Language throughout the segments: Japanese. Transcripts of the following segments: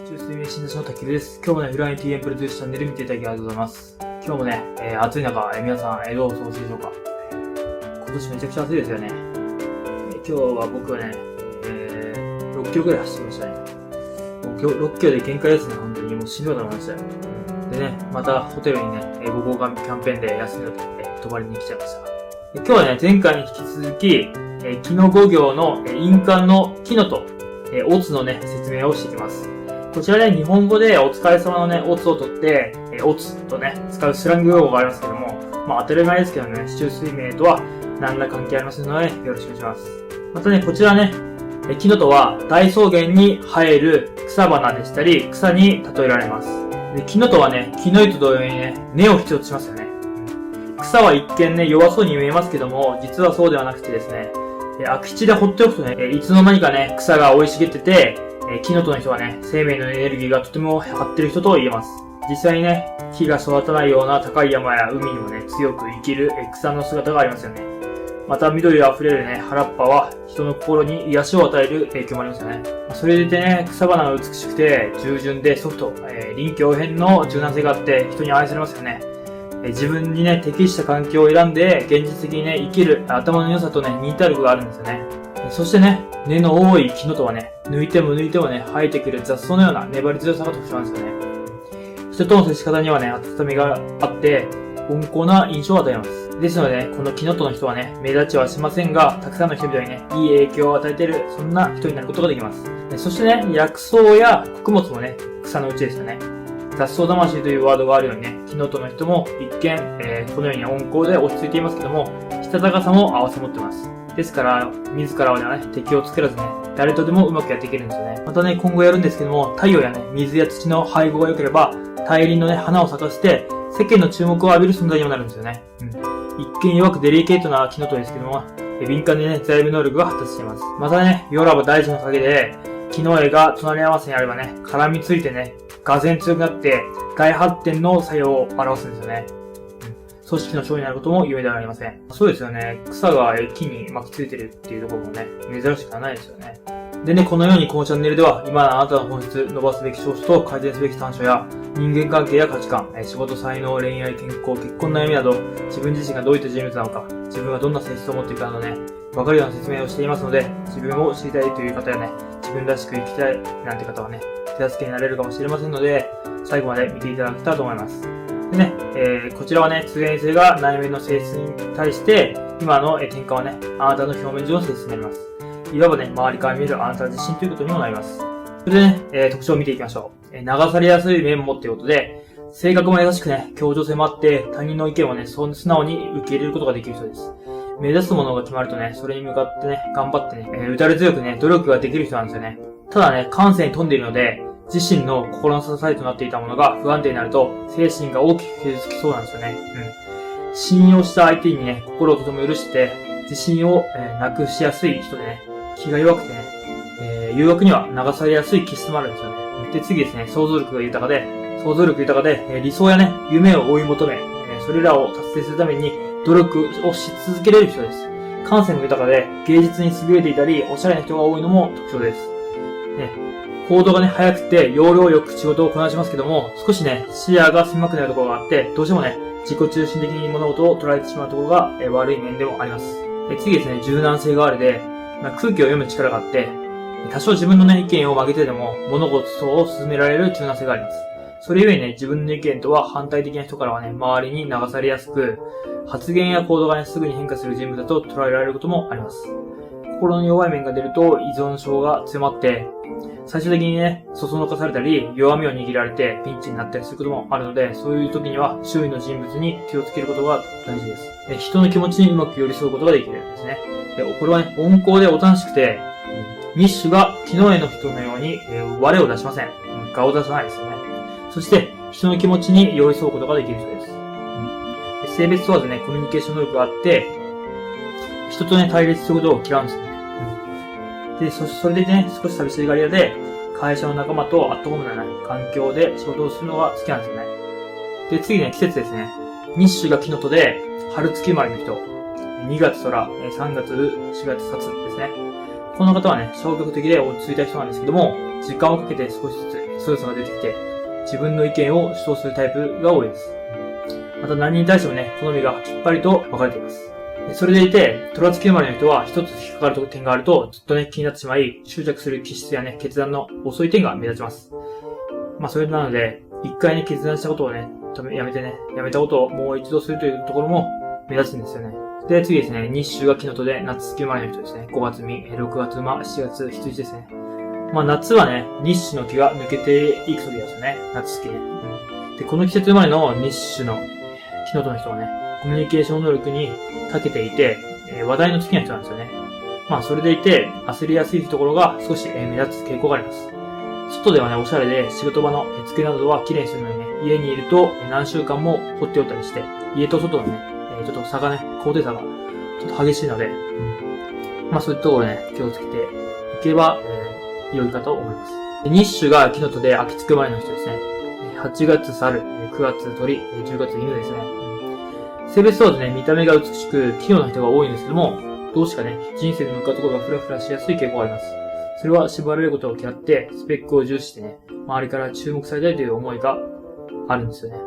中水面診断士のたけるです。今日もね、フライン TM プロデュースチャンネル見ていただきありがとうございます。今日もね、暑い中、皆さん、どうお過ごしでしょうか。今年めちゃくちゃ暑いですよね。今日は僕はね、6キロくらい走ってきましたね。もう今日6キロで限界ですね、本当に。もう死ぬようになりましたよ。でね、またホテルにね、午後キャンペーンで休みを取って泊まりに来ちゃいました。今日はね、前回に引き続き、キノ5行の印鑑のキノと、オツのね、説明をしていきます。こちらね、日本語でお疲れ様のね、オツを取って、オツとね、使うスラング用語がありますけども、まあ当たり前ですけどね、市中水明とは何ら関係ありませんので、よろしくお願いします。またね、こちらね、キノとは大草原に生える草花でしたり、草に例えられます。で、キノとはね、キノイと同様にね、根を必要としますよね。草は一見ね、弱そうに見えますけども、実はそうではなくてですね、空き地で放っておくとね、いつの間にかね、草が生い茂ってて、キノとの人はね、生命のエネルギーがとても張ってる人と言えます。実際にね、木が育たないような高い山や海にもね、強く生きる草の姿がありますよね。また緑あふれるね、原っぱは人の心に癒しを与える影響もありますよね。それでいてね、草花が美しくて、従順でソフト、臨機応変の柔軟性があって人に愛されますよね。自分にね、適した環境を選んで、現実的にね、生きる頭の良さとね、忍耐力があるんですよね。そしてね、根の多いキノとはね、抜いても抜いてもね、生えてくる雑草のような粘り強さが特徴なんですよね。人との接し方にはね、温めがあって、温厚な印象を与えます。ですのでね、このキノとの人はね、目立ちはしませんが、たくさんの人々にね、いい影響を与えている、そんな人になることができます。そしてね、薬草や穀物もね、草のうちですよね。雑草魂というワードがあるようにね、キノとの人も一見、このように温厚で落ち着いていますけども、したたかさも併せ持っています。ですから、自らはね、敵を作らずね、誰とでもうまくやっていけるんですよね。またね、今後やるんですけども、太陽やね、水や土の配合が良ければ、大輪のね、花を咲かせて、世間の注目を浴びる存在にもなるんですよね。一見弱くデリケートなキノトですけども、敏感でね、財務能力が発達しています。またね、ヨーラバ大地の陰で、木の絵が隣り合わせにあればね、絡みついてね、がぜん強くなって、大発展の作用を表すんですよね。組織の長になることも夢ではありません。そうですよね。草が木に巻きついてるっていうところもね、珍しくはないですよね。でね、このようにこのチャンネルでは、今のあなたの本質、伸ばすべき長所と改善すべき短所や、人間関係や価値観、仕事、才能、恋愛、健康、結婚、悩みなど、自分自身がどういった人物なのか、自分がどんな性質を持っているかなどね、わかるような説明をしていますので、自分を知りたいという方やね、自分らしく生きたいなんて方はね、手助けになれるかもしれませんので、最後まで見ていただけたらと思います。でね、こちらはね、通元性が内面の性質に対して、今の転換はね、あなたの表面上の性質になります。いわばね、周りから見えるあなた自身ということにもなります。それでね、特徴を見ていきましょう。流されやすい面も持っていることで、性格も優しくね、協調性もあって、他人の意見をね、素直に受け入れることができる人です。目指すものが決まるとね、それに向かってね、頑張ってね、打たれ強くね、努力ができる人なんですよね。ただね、感性に富んでいるので、自身の心の支えとなっていたものが不安定になると、精神が大きく傷つきそうなんですよね。信用した相手にね、心をとても許して、自信を、なくしやすい人でね、気が弱くてね、誘惑には流されやすい気質もあるんですよね。で、次ですね、想像力豊かで、理想やね、夢を追い求め、それらを達成するために努力をし続けれる人です。感性も豊かで、芸術に優れていたり、おしゃれな人が多いのも特徴です。行動がね、早くて、要領よく仕事をこなしますけども、少しね、視野が狭くなるところがあって、どうしてもね、自己中心的に物事を捉えてしまうところが、悪い面でもあります。次ですね、柔軟性があるで、空気を読む力があって、多少自分のね、意見を曲げてでも、物事を進められる柔軟性があります。それゆえにね、自分の意見とは反対的な人からはね、周りに流されやすく、発言や行動がね、すぐに変化する人物だと捉えられることもあります。心の弱い面が出ると依存症が強まって、最終的にね、そそのかされたり、弱みを握られてピンチになったりすることもあるので、そういう時には周囲の人物に気をつけることが大事です。人の気持ちにうまく寄り添うことができるんですね。これはね、温厚でおとなしくて、ミッシュが木の絵の人のように、我を出しません。顔を出さないですよね。そして、人の気持ちに寄り添うことができる人です。性別問わずね、コミュニケーション能力があって、人とね、対立することを嫌うんですよね。で、それでね、少し寂しがり屋で、会社の仲間とアットホームな、ね、環境で仕事をするのが好きなんですよね。で、次ね、季節ですね。日種がキノトで、春月生まれの人。2月空、3月、4月殺ですね。この方はね、消極的で落ち着いた人なんですけども、時間をかけて少しずつ強さが出てきて、自分の意見を主張するタイプが多いです。また何に対してもね、好みがきっぱりと分かれています。それでいて、虎月生まれの人は一つ引っかかる点があると、ずっとね、気になってしまい、執着する気質やね、決断の遅い点が目立ちます。それなので、一回ね、決断したことをね、やめたことをもう一度するというところも目立つんですよね。で、次ですね、日周が木の戸で夏月生まれの人ですね。5月実、6月馬、7月羊ですね。夏はね、日周の木が抜けていく時ですよね。夏月ね。で、この季節生まれの日周の木の戸の人はね、コミュニケーション能力に長けていて、話題の好きな人なんですよね。それでいて、焦りやすいところが少し目立つ傾向があります。外ではね、おしゃれで仕事場の机などは綺麗にするのにね、家にいると何週間も放っておったりして、家と外のね、ちょっと差がね、高低差がちょっと激しいので、そういったところね、気をつけていけば、良いかと思います。日種が木の戸で秋つく前の人ですね。8月猿、9月鳥、10月犬ですね。性別問わずね、見た目が美しく、器用な人が多いんですけども、どうしかね、人生で向かうところがフラフラしやすい傾向があります。それは縛られることを嫌って、スペックを重視してね、周りから注目されたいという思いがあるんですよね。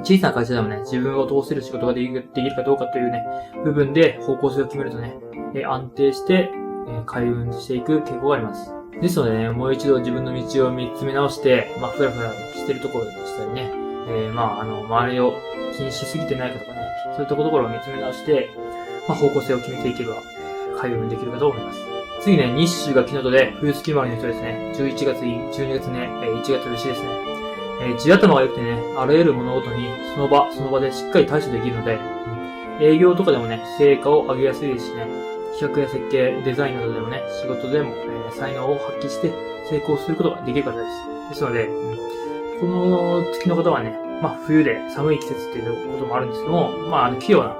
小さな会社でもね、自分を通せる仕事ができるかどうかというね、部分で方向性を決めるとね、安定して、開運していく傾向があります。ですのでね、もう一度自分の道を見つめ直して、フラフラしてるところでしたりね、周りを気にしすぎてないかとかね、そういったところを見つめ直して、方向性を決めていけば、開運できるかと思います。次ね、日周が木の戸で、冬月生まれの人ですね。11月いい、12月ね、1月牛ですね。地頭が良くてね、あらゆる物事にその場でしっかり対処できるので、営業とかでもね、成果を上げやすいですしね、企画や設計、デザインなどでもね、仕事でも、才能を発揮して成功することができる方です。ですので、この月の方はね、冬で寒い季節っていうこともあるんですけども、器用な、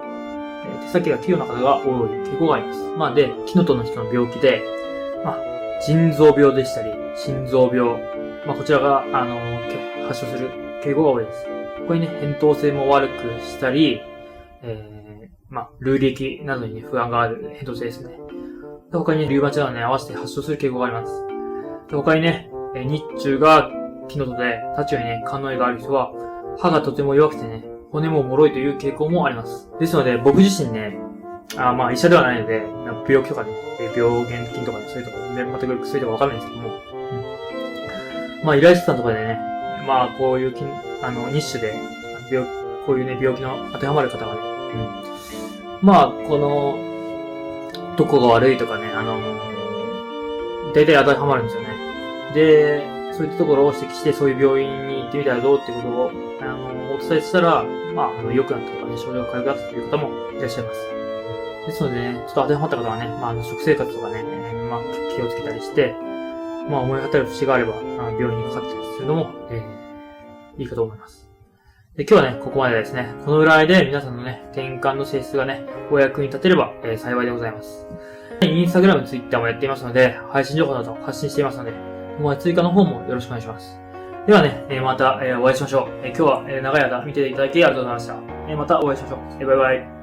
手先が器用な方が多い傾向があります。で、木の戸の人の病気で、腎臓病でしたり、心臓病、こちらが、発症する傾向が多いです。ここにね、扁桃腺も悪くしたり、ルー液などに、ね、不安がある扁桃腺ですね。他にリウマチなどに合わせて発症する傾向があります。他にね、日中が木の戸で、立ちにね、肝の絵がある人は、歯がとても弱くてね、骨も脆いという傾向もあります。ですので、僕自身ね、医者ではないので、病気とかね、病原菌とかね、そういうところ、全く薬とかわからないんですけども、依頼師さんとかでね、こういう日種で、こういうね、病気の当てはまる方がね、この、どこが悪いとかね、大体当てはまるんですよね。で、そういったところを指摘して、そういう病院に行ってみたらどうってことを、お伝えしたら、良くなったとかね、症状が軽くなったという方もいらっしゃいます。ですのでね、ちょっと当てはまった方はね、食生活とかね、気をつけたりして、思い当たる節があれば、病院にかかったりするのも、いいかと思います。で、今日はね、ここまでですね、この占いで皆さんのね、転換の性質がね、お役に立てれば、幸いでございます。インスタグラム、ツイッターもやっていますので、配信情報など発信していますので、追加の方もよろしくお願いします。ではね、また、お会いしましょう。今日は、長い間見ていただきありがとうございました。またお会いしましょう。バイバイ。